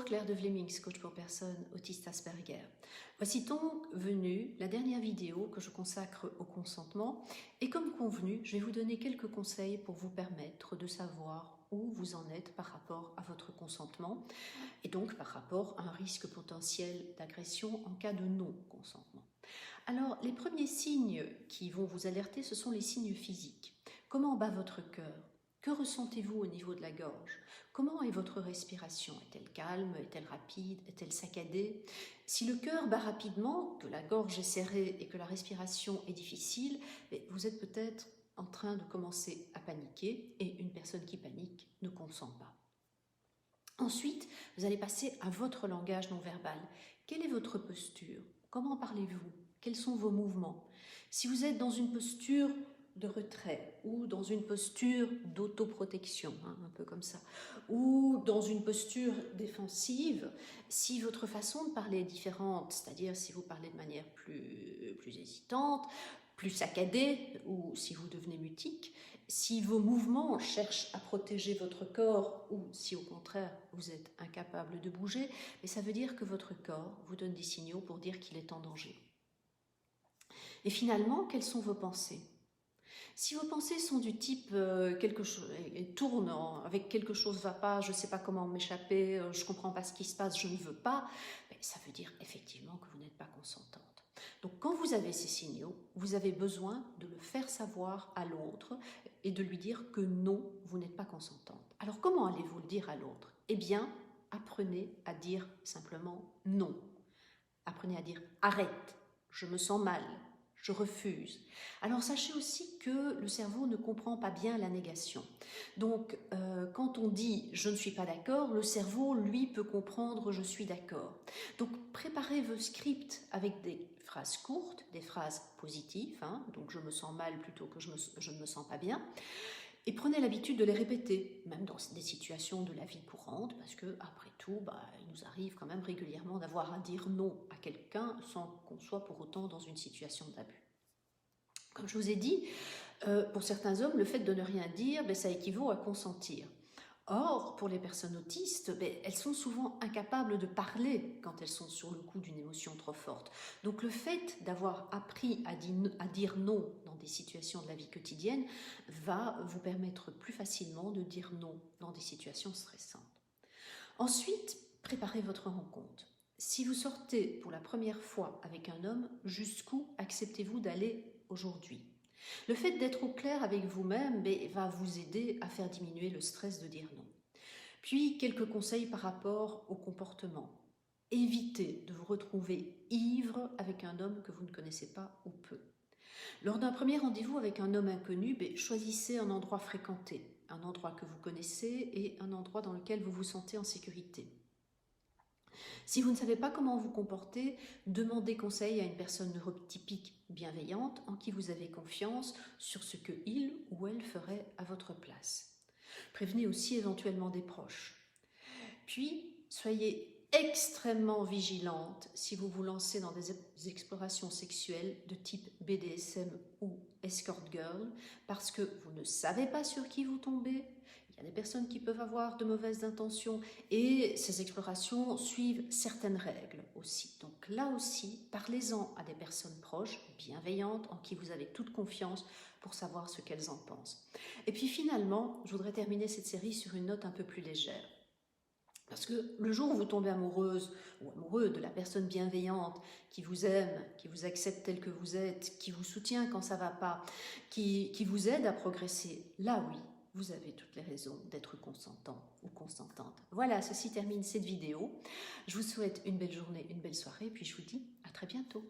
Bonjour, Claire de Vlemings, coach pour personnes autistes Asperger. Voici donc venue la dernière vidéo que je consacre au consentement et comme convenu, je vais vous donner quelques conseils pour vous permettre de savoir où vous en êtes par rapport à votre consentement et donc par rapport à un risque potentiel d'agression en cas de non-consentement. Alors, les premiers signes qui vont vous alerter, ce sont les signes physiques. Comment bat votre cœur? Que ressentez-vous au niveau de la gorge? Comment est votre respiration? Est-elle calme? Est-elle rapide? Est-elle saccadée? Si le cœur bat rapidement, que la gorge est serrée et que la respiration est difficile, vous êtes peut-être en train de commencer à paniquer et une personne qui panique ne consent pas. Ensuite, vous allez passer à votre langage non verbal. Quelle est votre posture? Comment parlez-vous? Quels sont vos mouvements? Si vous êtes dans une posture de retrait ou dans une posture d'autoprotection, un peu comme ça, ou dans une posture défensive, si votre façon de parler est différente, c'est-à-dire si vous parlez de manière plus hésitante, plus saccadée, ou si vous devenez mutique, si vos mouvements cherchent à protéger votre corps ou si au contraire vous êtes incapable de bouger, mais ça veut dire que votre corps vous donne des signaux pour dire qu'il est en danger. Et finalement, quelles sont vos pensées? Si vos pensées sont du type quelque chose tournent avec quelque chose ne va pas, je ne sais pas comment m'échapper, je ne comprends pas ce qui se passe, je ne veux pas, ça veut dire effectivement que vous n'êtes pas consentante. Donc quand vous avez ces signaux, vous avez besoin de le faire savoir à l'autre et de lui dire que non, vous n'êtes pas consentante. Alors comment allez-vous le dire à l'autre? Eh bien, apprenez à dire simplement non. Apprenez à dire arrête, je me sens mal, je refuse. Alors sachez aussi que le cerveau ne comprend pas bien la négation. Donc quand on dit je ne suis pas d'accord, le cerveau lui peut comprendre je suis d'accord. Donc préparez vos scripts avec des phrases courtes, des phrases positives, donc je me sens mal plutôt que je ne me sens pas bien. Et prenez l'habitude de les répéter, même dans des situations de la vie courante, parce que après tout, il nous arrive quand même régulièrement d'avoir à dire non à quelqu'un sans qu'on soit pour autant dans une situation d'abus. Comme je vous ai dit, pour certains hommes, le fait de ne rien dire, ça équivaut à consentir. Or, pour les personnes autistes, elles sont souvent incapables de parler quand elles sont sur le coup d'une émotion trop forte. Donc le fait d'avoir appris à dire non dans des situations de la vie quotidienne va vous permettre plus facilement de dire non dans des situations stressantes. Ensuite, préparez votre rencontre. Si vous sortez pour la première fois avec un homme, jusqu'où acceptez-vous d'aller aujourd'hui ? Le fait d'être au clair avec vous-même va vous aider à faire diminuer le stress de dire non. Puis, quelques conseils par rapport au comportement. Évitez de vous retrouver ivre avec un homme que vous ne connaissez pas ou peu. Lors d'un premier rendez-vous avec un homme inconnu, choisissez un endroit fréquenté, un endroit que vous connaissez et un endroit dans lequel vous vous sentez en sécurité. Si vous ne savez pas comment vous comporter, demandez conseil à une personne neurotypique bienveillante en qui vous avez confiance sur ce que il ou elle ferait à votre place. Prévenez aussi éventuellement des proches. Puis, soyez extrêmement vigilante si vous vous lancez dans des explorations sexuelles de type BDSM ou escort girl parce que vous ne savez pas sur qui vous tombez. Il y a des personnes qui peuvent avoir de mauvaises intentions et ces explorations suivent certaines règles aussi. Donc là aussi, parlez-en à des personnes proches, bienveillantes, en qui vous avez toute confiance pour savoir ce qu'elles en pensent. Et puis finalement, je voudrais terminer cette série sur une note un peu plus légère. Parce que le jour où vous tombez amoureuse ou amoureux de la personne bienveillante qui vous aime, qui vous accepte tel que vous êtes, qui vous soutient quand ça ne va pas, qui vous aide à progresser, là oui, vous avez toutes les raisons d'être consentant ou consentante. Voilà, ceci termine cette vidéo. Je vous souhaite une belle journée, une belle soirée, puis je vous dis à très bientôt.